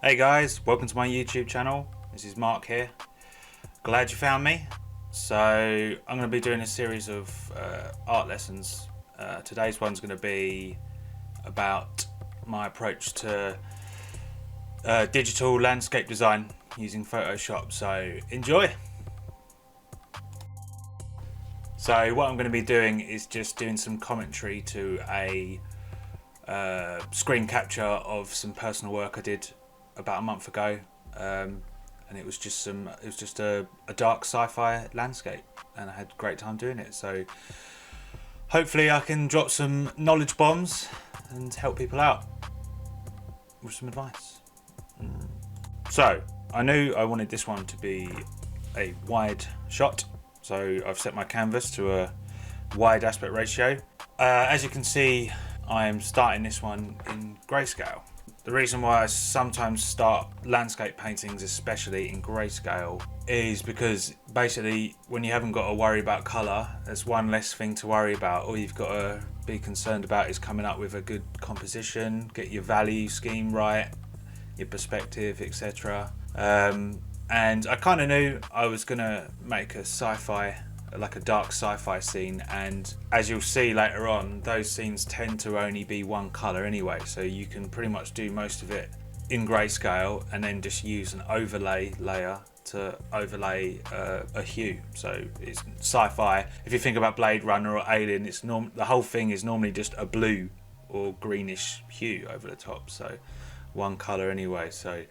Hey guys, welcome to my YouTube channel. This is Mark here. Glad you found me. So I'm going to be doing a series of art lessons. Today's one's going to be about my approach to digital landscape design using Photoshop. So enjoy. So what I'm going to be doing is just doing some commentary to a screen capture of some personal work I did about a month ago, and it was just a dark sci-fi landscape, and I had a great time doing it. So hopefully I can drop some knowledge bombs and help people out with some advice. So I knew I wanted this one to be a wide shot, so I've set my canvas to a wide aspect ratio. As you can see, I am starting this one in grayscale. The reason why I sometimes start landscape paintings, especially in grayscale, is because basically when you haven't got to worry about colour, there's one less thing to worry about. All you've got to be concerned about is coming up with a good composition, get your value scheme right, your perspective, etc. And I kind of knew I was going to make a sci-fi, like a dark sci-fi scene, and as you'll see later on, those scenes tend to only be one colour anyway, so you can pretty much do most of it in grayscale and then just use an overlay layer to overlay a hue. So it's sci-fi. If you think about Blade Runner or Alien, the whole thing is normally just a blue or greenish hue over the top, so one colour anyway. So,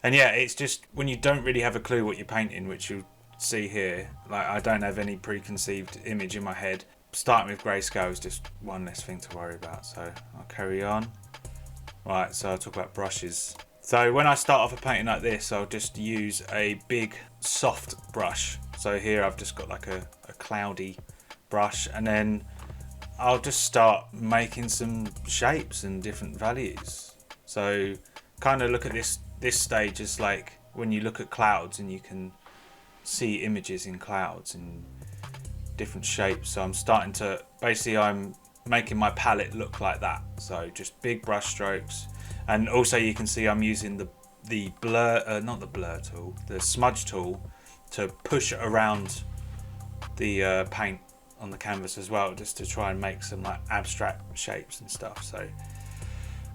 and yeah, it's just when you don't really have a clue what you're painting, which you see here, like I don't have any preconceived image in my head, starting with grayscale is just one less thing to worry about. So I'll carry on. Right, so I'll talk about brushes. So when I start off a painting like this, I'll just use a big soft brush. So here I've just got like a cloudy brush, and then I'll just start making some shapes and different values. So kind of look at this stage as like when you look at clouds and you can see images in clouds in different shapes. So I'm starting to, basically I'm making my palette look like that. So just big brush strokes, and also you can see I'm using the blur, not the blur tool, the smudge tool, to push around the paint on the canvas as well, just to try and make some like abstract shapes and stuff. So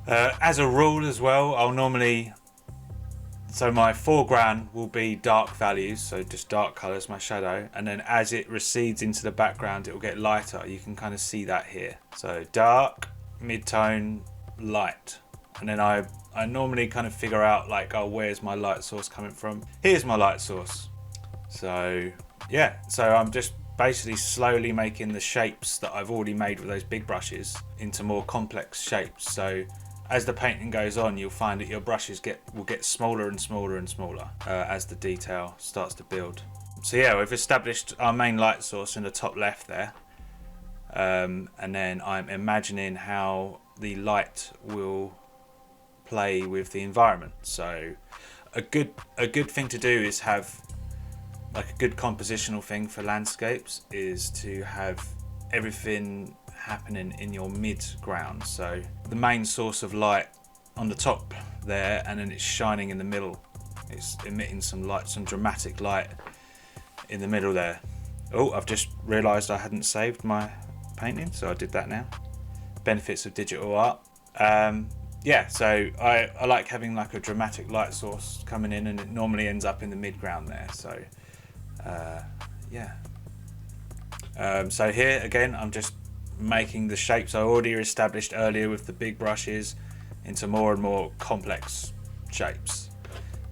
as a rule as well, so my foreground will be dark values, so just dark colours, my shadow, and then as it recedes into the background it will get lighter. You can kind of see that here. So dark, mid-tone, light. And then I normally kind of figure out like, oh, where's my light source coming from? Here's my light source. So yeah, so I'm just basically slowly making the shapes that I've already made with those big brushes into more complex shapes. So as the painting goes on, you'll find that your brushes will get smaller and smaller and smaller as the detail starts to build. So yeah, we've established our main light source in the top left there, and then I'm imagining how the light will play with the environment. So a good thing to do is have like a good compositional thing for landscapes is to have everything happening in your mid-ground. So the main source of light on the top there, and then it's shining in the middle. It's emitting some light, some dramatic light in the middle there. Oh, I've just realised I hadn't saved my painting, so I did that now. Benefits of digital art. Yeah, so I like having like a dramatic light source coming in, and it normally ends up in the mid-ground there. So yeah. So here again, I'm just making the shapes I already established earlier with the big brushes into more and more complex shapes,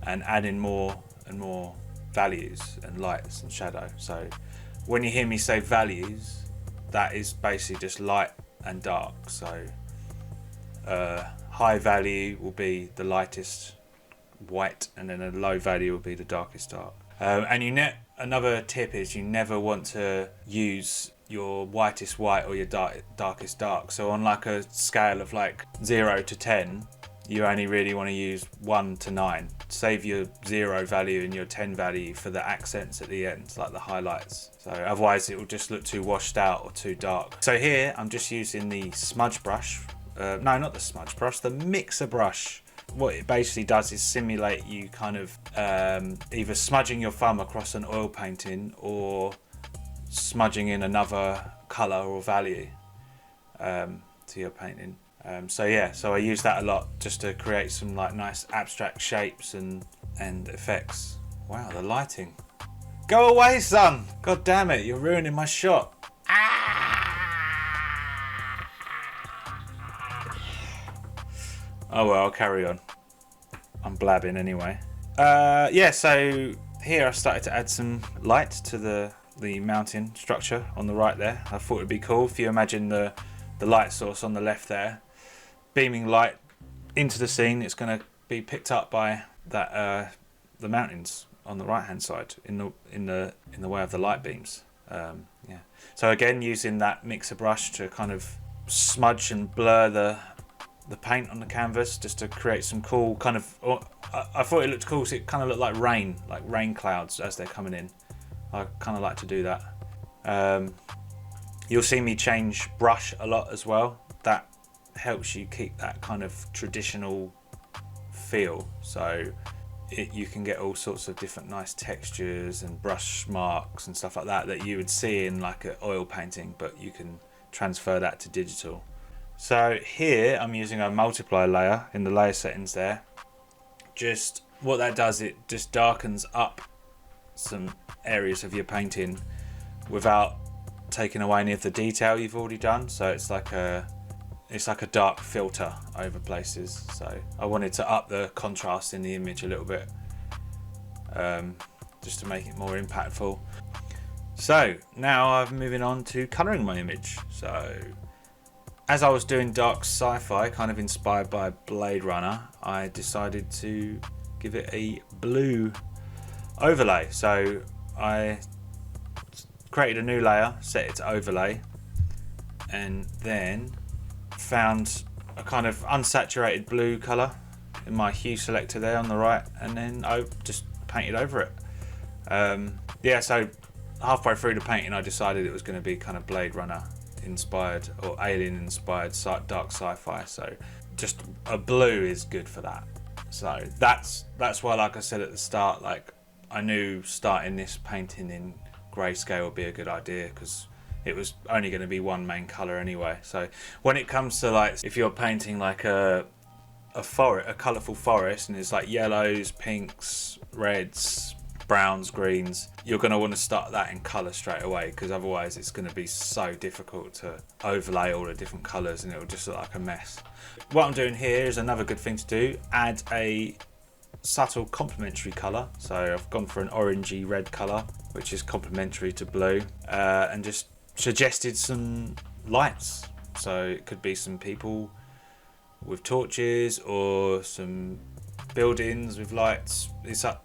and adding more and more values and lights and shadow. So when you hear me say values, that is basically just light and dark. So high value will be the lightest white, and then a low value will be the darkest dark. And another tip is you never want to use your whitest white or your darkest dark. So on like a scale of like 0 to 10, you only really want to use 1 to 9. Save your 0 value and your 10 value for the accents at the end, like the highlights. So otherwise it will just look too washed out or too dark. So here I'm just using the smudge brush. No, not the smudge brush, the mixer brush what it basically does is simulate you kind of either smudging your thumb across an oil painting or smudging in another colour or value to your painting. So yeah, so I use that a lot just to create some like nice abstract shapes and effects. Wow, the lighting. Go away, son! God damn it, you're ruining my shot. Oh well, I'll carry on. I'm blabbing anyway. Yeah, so here I started to add some light to the mountain structure on the right there. I thought it'd be cool if you imagine the light source on the left there, beaming light into the scene. It's going to be picked up by that the mountains on the right hand side in the way of the light beams. Yeah. So again, using that mixer brush to kind of smudge and blur the paint on the canvas, just to create some cool kind of. I thought it looked cool. So it kind of looked like rain clouds as they're coming in. I kind of like to do that. You'll see me change brush a lot as well. That helps you keep that kind of traditional feel. So you can get all sorts of different nice textures and brush marks and stuff like that you would see in like an oil painting, but you can transfer that to digital. So here I'm using a multiply layer in the layer settings there. Just what that does, it just darkens up some areas of your painting without taking away any of the detail you've already done. So it's like a dark filter over places. So I wanted to up the contrast in the image a little bit, just to make it more impactful. So now I'm moving on to colouring my image. So as I was doing dark sci-fi, kind of inspired by Blade Runner, I decided to give it a blue overlay. So I created a new layer, set it to overlay, and then found a kind of unsaturated blue colour in my hue selector there on the right, and then I just painted over it. Yeah, so halfway through the painting I decided it was going to be kind of Blade Runner inspired or alien inspired dark sci-fi, so just a blue is good for that. So that's why, like I said at the start, like I knew starting this painting in grayscale would be a good idea, because it was only going to be one main colour anyway. So when it comes to like, if you're painting like a colourful forest and it's like yellows, pinks, reds, browns, greens, you're going to want to start that in colour straight away, because otherwise it's going to be so difficult to overlay all the different colours and it'll just look like a mess. What I'm doing here is another good thing to do, add a subtle complementary colour. So I've gone for an orangey red colour, which is complementary to blue, and just suggested some lights. So it could be some people with torches or some buildings with lights. It's up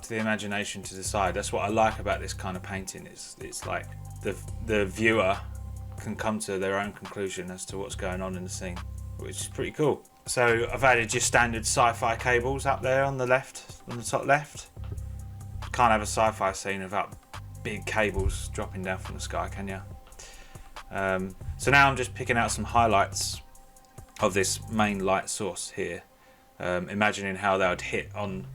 to the imagination to decide. That's what I like about this kind of painting. It's like the viewer can come to their own conclusion as to what's going on in the scene, which is pretty cool. So I've added just standard sci-fi cables up there on the top left. Can't have a sci-fi scene without big cables dropping down from the sky, can you? So now I'm just picking out some highlights of this main light source here, imagining how they would hit on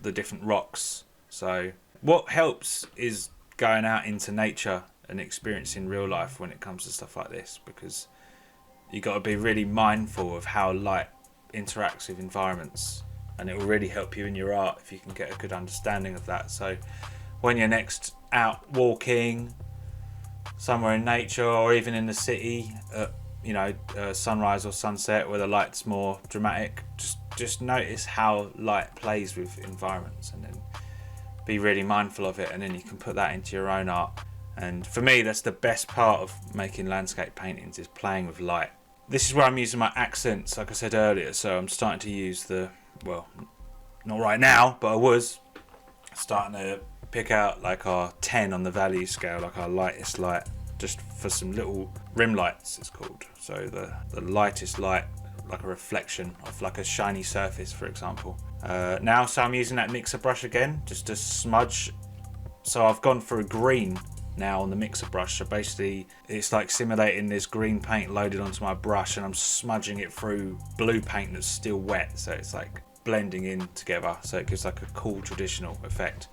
the different rocks. So what helps is going out into nature and experiencing real life when it comes to stuff like this, because you got to be really mindful of how light interacts with environments, and it will really help you in your art if you can get a good understanding of that. So when you're next out walking somewhere in nature, or even in the city, sunrise or sunset where the light's more dramatic, just notice how light plays with environments, and then be really mindful of it, and then you can put that into your own art. And for me, that's the best part of making landscape paintings, is playing with light. This is where I'm using my accents, like I said earlier. So I'm starting to use not right now, but I was starting to pick out like our 10 on the value scale, like our lightest light, just for some little rim lights, it's called. So the lightest light, like a reflection of like a shiny surface, for example. So I'm using that mixer brush again, just to smudge. So I've gone for a green now on the mixer brush. So basically it's like simulating this green paint loaded onto my brush, and I'm smudging it through blue paint that's still wet, so it's like blending in together, so it gives like a cool traditional effect.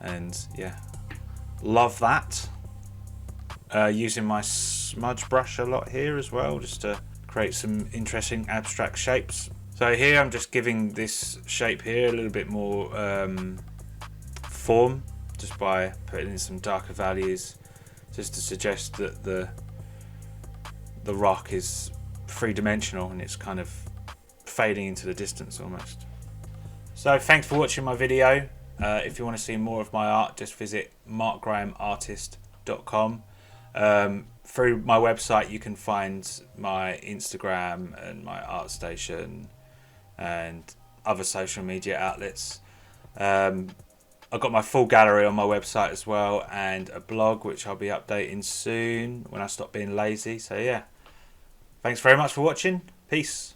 And yeah, love that. Using my smudge brush a lot here as well, just to create some interesting abstract shapes. So here I'm just giving this shape here a little bit more form, just by putting in some darker values, just to suggest that the rock is three-dimensional and it's kind of fading into the distance almost. So thanks for watching my video. If you want to see more of my art, just visit markgrahamartist.com. Through my website you can find my Instagram and my ArtStation and other social media outlets. I've got my full gallery on my website as well, and a blog which I'll be updating soon when I stop being lazy. So yeah, thanks very much for watching. Peace.